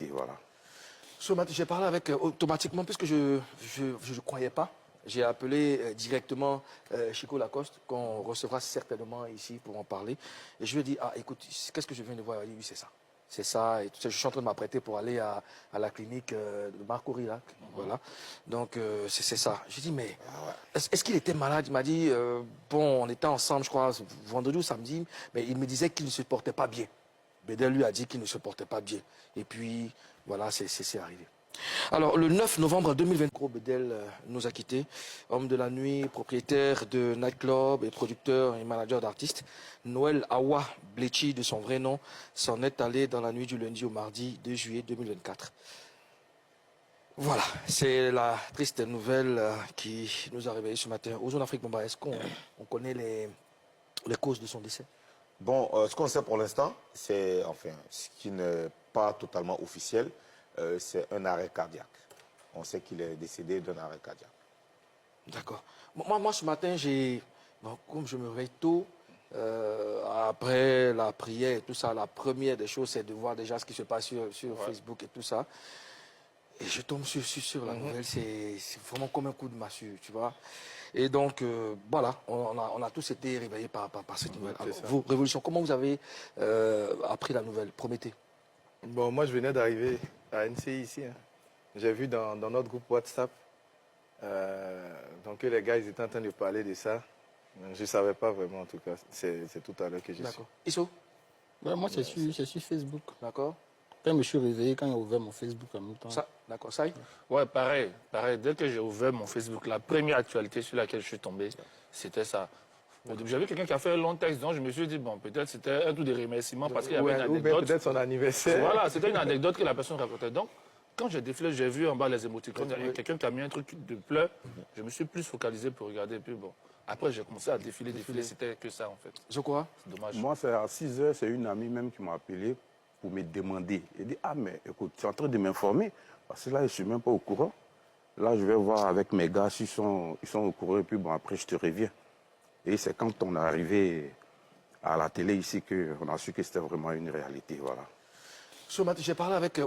réalité, voilà. Ce matin, j'ai parlé avec automatiquement, puisque je ne croyais pas. J'ai appelé directement Chico Lacoste, qu'on recevra certainement ici pour en parler. Et je lui ai dit, ah écoute, qu'est-ce que je viens de voir? Il m'a dit, oui, c'est ça. C'est ça. Et tout ça. Je suis en train de m'apprêter pour aller à la clinique de Marco Rilac. Voilà. Donc, c'est ça. J'ai dit, mais est-ce qu'il était malade? Il m'a dit, bon, on était ensemble, je crois, vendredi ou samedi, mais il me disait qu'il ne se portait pas bien. Bédel lui a dit qu'il ne se portait pas bien. Et puis, voilà, c'est arrivé. Alors, le 9 novembre 2023, Bédel nous a quittés. Homme de la nuit, propriétaire de nightclub et producteur et manager d'artistes. Noël Awa Blechi, de son vrai nom, s'en est allé dans la nuit du lundi au mardi 2 juillet 2024. Voilà, c'est la triste nouvelle qui nous a réveillés ce matin. Aux zones Afrique, est-ce qu'on connaît les causes de son décès? Bon, ce qu'on sait pour l'instant, c'est, enfin, ce qui n'est pas totalement officiel, c'est un arrêt cardiaque. On sait qu'il est décédé d'un arrêt cardiaque. D'accord. Moi, ce matin, comme je me réveille tôt, après la prière et tout ça, la première des choses, c'est de voir déjà ce qui se passe sur Facebook et tout ça. Et je tombe sur la nouvelle, c'est vraiment comme un coup de massue, tu vois. Et donc, voilà, on a tous été réveillés par cette nouvelle. Alors, vous, Révolution, comment vous avez appris la nouvelle? Promettez. Bon, moi, je venais d'arriver à NCI ici. Hein. J'ai vu dans notre groupe WhatsApp, donc les gars, ils étaient en train de parler de ça. Je ne savais pas vraiment, en tout cas. C'est tout à l'heure que j'ai su. D'accord. Isso? Ouais, moi, c'est sur Facebook. D'accord. Quand je me suis réveillé, quand j'ai ouvert mon Facebook en même temps. Ça, d'accord, ça y est. Ouais, pareil. Dès que j'ai ouvert mon Facebook, la première actualité sur laquelle je suis tombé, c'était ça. J'avais quelqu'un qui a fait un long texte, donc je me suis dit, bon, peut-être c'était un tout de remerciements parce qu'il y avait une anecdote. Peut-être son anniversaire. Voilà, c'était une anecdote que la personne racontait. Donc, quand j'ai défilé, j'ai vu en bas les émoticônes, il y a quelqu'un qui a mis un truc de pleurs. Je me suis plus focalisé pour regarder. Puis bon, après, j'ai commencé à défiler. C'était que ça, en fait. Je crois. C'est dommage. Moi, c'est à 6 h, c'est une amie même qui m'a appelé pour me demander. Elle dit, ah, mais écoute, tu es en train de m'informer. Parce que là, je ne suis même pas au courant. Là, je vais voir avec mes gars s'ils sont au courant. Et puis, bon, après, je te reviens. Et c'est quand on est arrivé à la télé ici qu'on a su que c'était vraiment une réalité. Voilà. Ce matin, j'ai parlé avec